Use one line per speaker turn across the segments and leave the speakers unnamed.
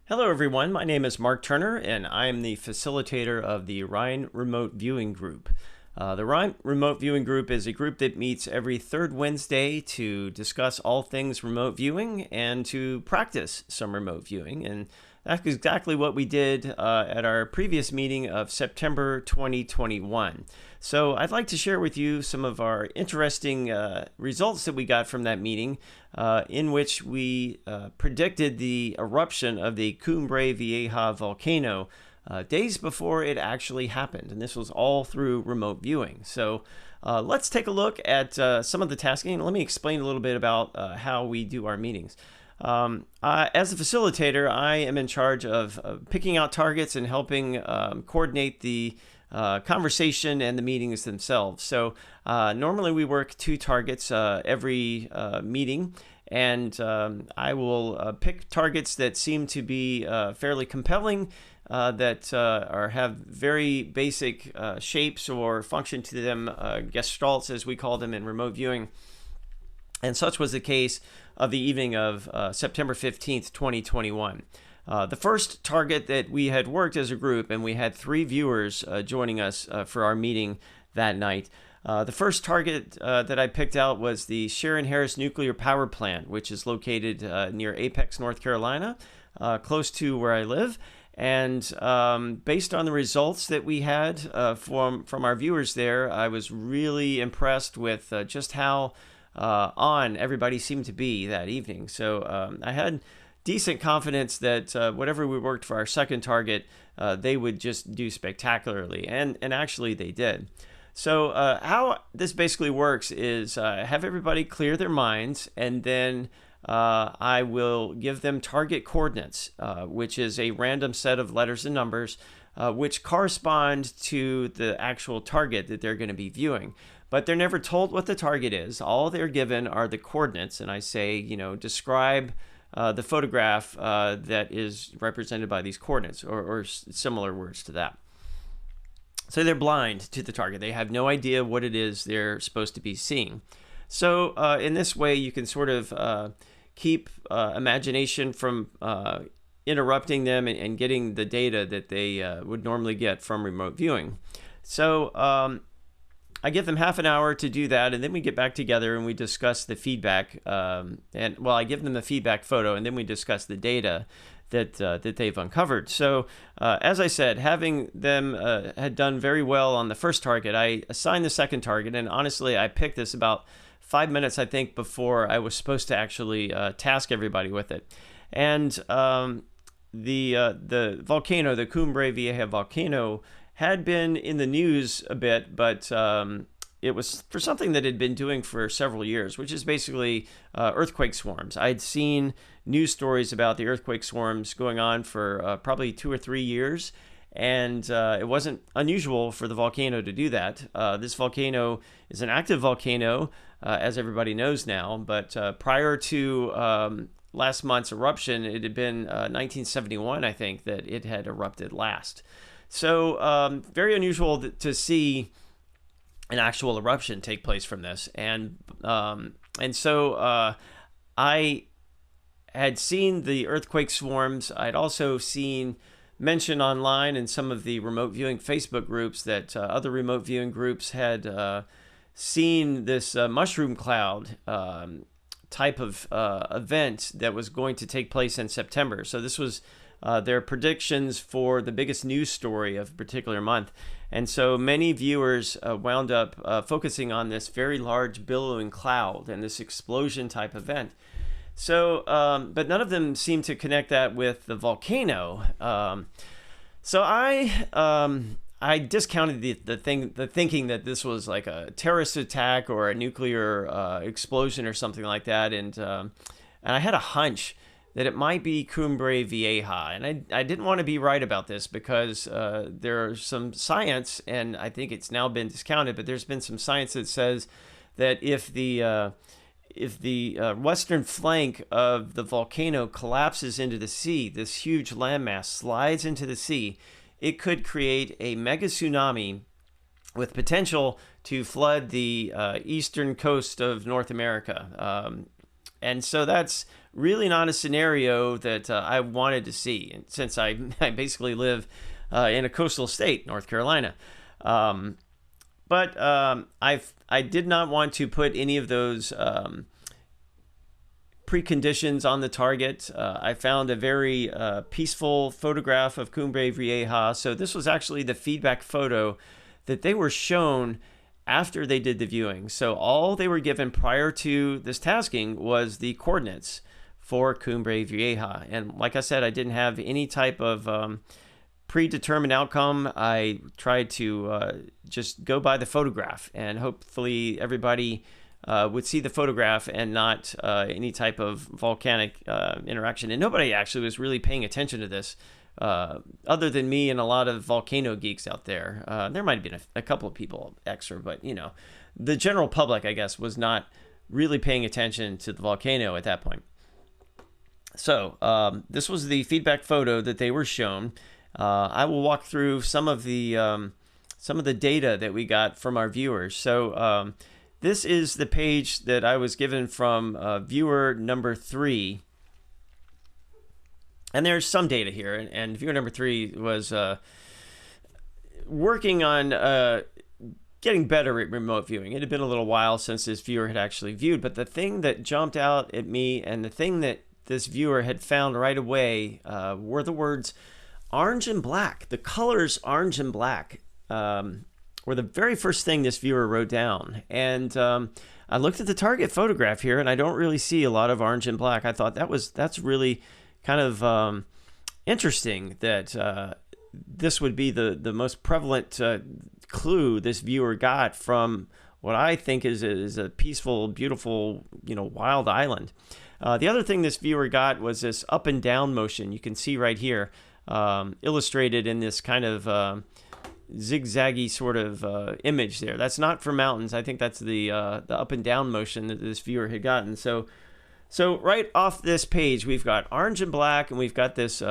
Hello everyone, my name is Mark Turner and I am the facilitator of the Rhine Remote Viewing Group. The Rhine Remote Viewing Group is a group that meets every third Wednesday to discuss all things remote viewing and to practice some remote viewing. And that's exactly what we did at our previous meeting of September 2021. So I'd like to share with you some of our interesting results that we got from that meeting in which we predicted the eruption of the Cumbre Vieja volcano days before it actually happened. And this was all through remote viewing. So let's take a look at some of the tasking. Let me explain a little bit about how we do our meetings. As a facilitator, I am in charge of picking out targets and helping coordinate the conversation and the meetings themselves. So normally we work two targets every meeting, and I will pick targets that seem to be fairly compelling, that have very basic shapes or function to them, gestalts as we call them in remote viewing. And such was the case of the evening of September 15th, 2021. The first target that we had worked as a group, and we had 3 viewers joining us for our meeting that night. The first target that I picked out was the Sharon Harris Nuclear Power Plant, which is located near Apex, North Carolina, close to where I live. And based on the results that we had from our viewers there, I was really impressed with just how on everybody seemed to be that evening. So I had decent confidence that whatever we worked for our second target, they would just do spectacularly, and actually they did. So how this basically works is have everybody clear their minds, and then I will give them target coordinates, which is a random set of letters and numbers, which correspond to the actual target that they're going to be viewing. But they're never told what the target is. All they're given are the coordinates, and I say, describe the photograph that is represented by these coordinates, or similar words to that. So they're blind to the target. They have no idea what it is they're supposed to be seeing. So in this way, you can sort of keep imagination from interrupting them and getting the data that they would normally get from remote viewing. So I give them half an hour to do that, and then we get back together and we discuss the feedback. I give them the feedback photo, and then we discuss the data that they've uncovered. So as I said, having them had done very well on the first target, I assigned the second target, and honestly, I picked this about 5 minutes, I think, before I was supposed to actually task everybody with it. And the volcano, the Cumbre Vieja volcano, had been in the news a bit, but it was for something that had been doing for several years, which is basically earthquake swarms. I'd seen news stories about the earthquake swarms going on for probably 2 or 3 years, and it wasn't unusual for the volcano to do that. This volcano is an active volcano, as everybody knows now, but prior to last month's eruption, it had been 1971, I think, that it had erupted last. So very unusual to see an actual eruption take place from this, and so I had seen the earthquake swarms. I'd also seen mention online in some of the remote viewing Facebook groups that other remote viewing groups had seen this mushroom cloud type of event that was going to take place in September. So this was their predictions for the biggest news story of a particular month. And so many viewers wound up focusing on this very large billowing cloud and this explosion type event. So, but none of them seemed to connect that with the volcano. So I discounted the thinking that this was like a terrorist attack or a nuclear explosion or something like that. And I had a hunch that it might be Cumbre Vieja. And I didn't want to be right about this because there's some science, and I think it's now been discounted, but there's been some science that says that if the western flank of the volcano collapses into the sea, this huge landmass slides into the sea, it could create a mega tsunami with potential to flood the eastern coast of North America. And so that's really not a scenario that I wanted to see. And since I basically live in a coastal state, North Carolina. But I did not want to put any of those preconditions on the target. I found a very peaceful photograph of Cumbre Vieja. So this was actually the feedback photo that they were shown after they did the viewing. So all they were given prior to this tasking was the coordinates for Cumbre Vieja. And like I said, I didn't have any type of predetermined outcome. I tried to just go by the photograph, and hopefully everybody would see the photograph and not any type of volcanic interaction. And nobody actually was really paying attention to this, other than me and a lot of volcano geeks out there. There might have been a couple of people extra, but the general public, I guess, was not really paying attention to the volcano at that point. So this was the feedback photo that they were shown. I will walk through some of the data that we got from our viewers. So this is the page that I was given from viewer number 3. And there's some data here. And viewer number 3 was working on getting better at remote viewing. It had been a little while since this viewer had actually viewed. But the thing that jumped out at me, and the thing that this viewer had found right away, were the words orange and black. The colors orange and black were the very first thing this viewer wrote down. And I looked at the target photograph here, and I don't really see a lot of orange and black. I thought that's really kind of interesting that this would be the most prevalent clue this viewer got from what I think is a peaceful, beautiful, wild island. The other thing this viewer got was this up and down motion. You can see right here, illustrated in this kind of zigzaggy sort of image there. That's not for mountains. I think that's the up and down motion that this viewer had gotten. So right off this page, we've got orange and black, and we've got this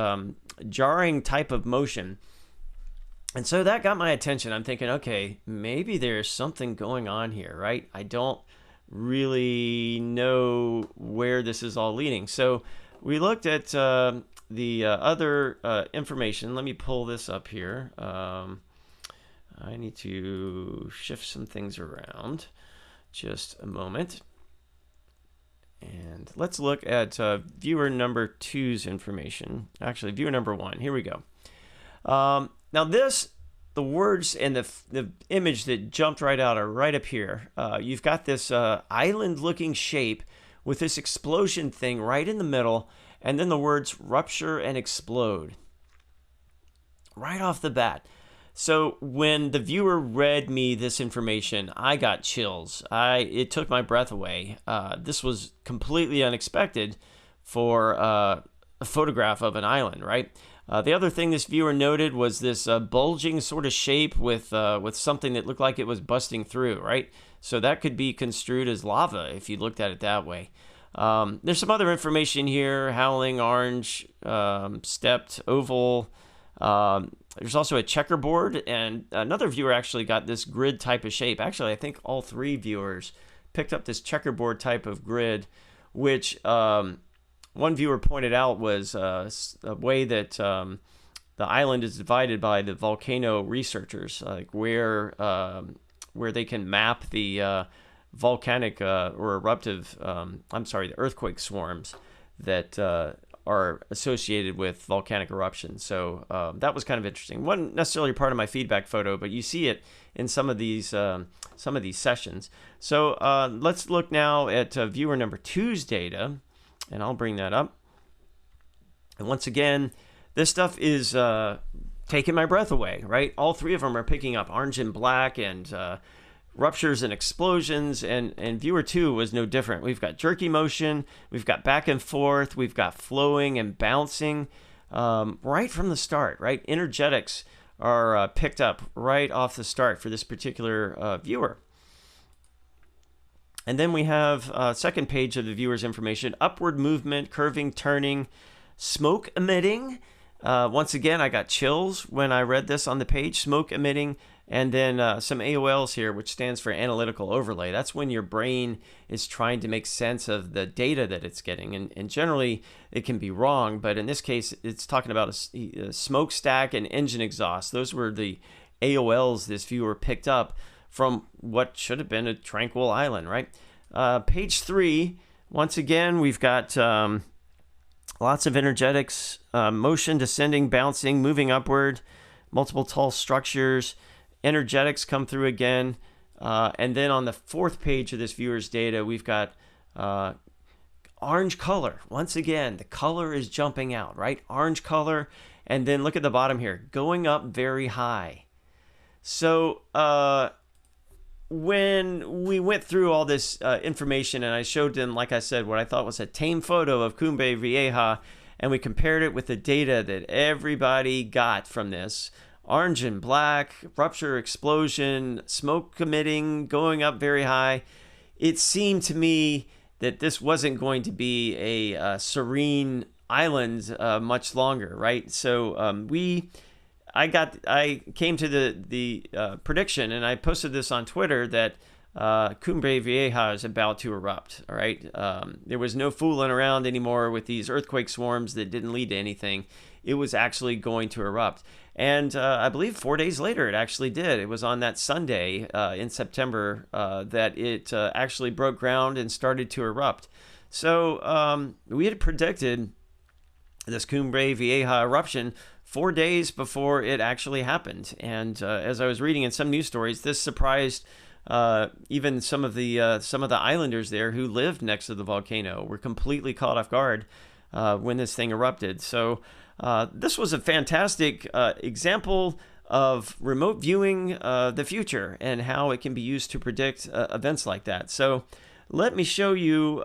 jarring type of motion. And so that got my attention. I'm thinking, okay, maybe there's something going on here, right? I don't really know where this is all leading. So we looked at the other information. Let me pull this up here. I need to shift some things around. Just a moment. And let's look at viewer number 2's information. Actually, viewer number 1. Here we go. Now the words and the image that jumped right out are right up here. You've got this island-looking shape with this explosion thing right in the middle, and then the words rupture and explode right off the bat. So when the viewer read me this information, I got chills. It took my breath away. This was completely unexpected for a photograph of an island, right? The other thing this viewer noted was this bulging sort of shape with something that looked like it was busting through, right? So that could be construed as lava if you looked at it that way. There's some other information here: howling orange, stepped oval. There's also a checkerboard, and another viewer actually got this grid type of shape. Actually, I think all 3 viewers picked up this checkerboard type of grid, which one viewer pointed out was a way that the island is divided by the volcano researchers, like where they can map the volcanic or eruptive, the earthquake swarms that are associated with volcanic eruptions. So that was kind of interesting. Wasn't necessarily part of my feedback photo, but you see it in some of these sessions. So let's look now at viewer number 2's data, and I'll bring that up. And once again, this stuff is taking my breath away, right? All 3 of them are picking up orange and black and ruptures and explosions, and viewer 2 was no different. We've got jerky motion, we've got back and forth, we've got flowing and bouncing right from the start, right? Energetics are picked up right off the start for this particular viewer. And then we have second page of the viewer's information: upward movement, curving, turning, smoke emitting. Once again, I got chills when I read this on the page. Smoke emitting, and then some AOLs here, which stands for analytical overlay. That's when your brain is trying to make sense of the data that it's getting. And generally, it can be wrong, but in this case, it's talking about a smokestack and engine exhaust. Those were the AOLs this viewer picked up from what should have been a tranquil island, right? Page 3, once again, we've got lots of energetics, motion, descending, bouncing, moving upward, multiple tall structures. Energetics come through again. And then on the 4th page of this viewer's data, we've got orange color. Once again, the color is jumping out, right? Orange color. And then look at the bottom here, going up very high. So when we went through all this information and I showed them, like I said, what I thought was a tame photo of Cumbre Vieja, and we compared it with the data that everybody got from this, orange and black, rupture, explosion, smoke emitting, going up very high, it seemed to me that this wasn't going to be a serene island much longer, right? So I came to the prediction, and I posted this on Twitter, that Cumbre Vieja is about to erupt. All right, there was no fooling around anymore with these earthquake swarms that didn't lead to anything. It was actually going to erupt, and I believe 4 days later it actually did. It was on that Sunday in September that it actually broke ground and started to erupt. So we had predicted this Cumbre Vieja eruption 4 days before it actually happened. And as I was reading in some news stories, this surprised even some of the islanders there who lived next to the volcano. Were completely caught off guard when this thing erupted. So this was a fantastic example of remote viewing the future and how it can be used to predict events like that. So let me show you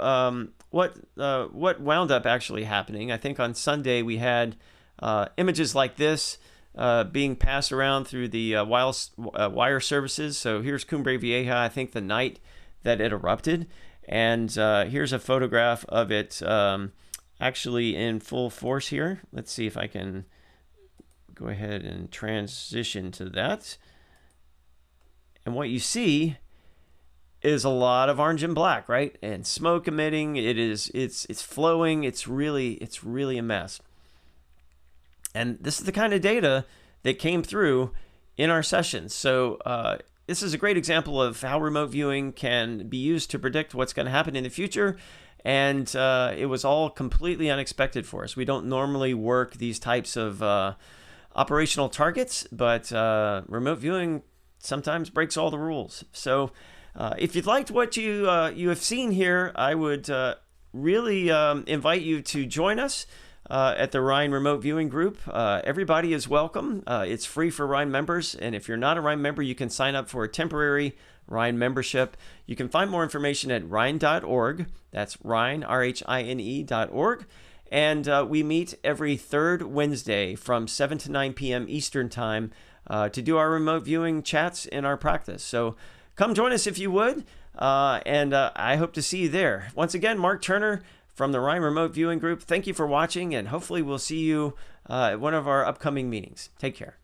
what wound up actually happening. I think on Sunday we had images like this being passed around through the wire services. So here's Cumbre Vieja, I think the night that it erupted. And here's a photograph of it actually in full force here. Let's see if I can go ahead and transition to that. And what you see is a lot of orange and black, right? And smoke emitting. It's flowing. It's really a mess. And this is the kind of data that came through in our sessions. So this is a great example of how remote viewing can be used to predict what's going to happen in the future. And it was all completely unexpected for us. We don't normally work these types of operational targets, but remote viewing sometimes breaks all the rules. So if you'd liked what you have seen here, I would really invite you to join us at the Rhine Remote Viewing Group. Everybody is welcome. It's free for Rhine members, and if you're not a Rhine member, you can sign up for a temporary Rhine membership. You can find more information at rhine.org. That's Rhine, RHINE.org. And we meet every third Wednesday from 7 to 9 p.m. Eastern Time to do our remote viewing chats in our practice. So come join us if you would, and I hope to see you there. Once again, Mark Turner from the Rhine Remote Viewing Group. Thank you for watching, and hopefully we'll see you at one of our upcoming meetings. Take care.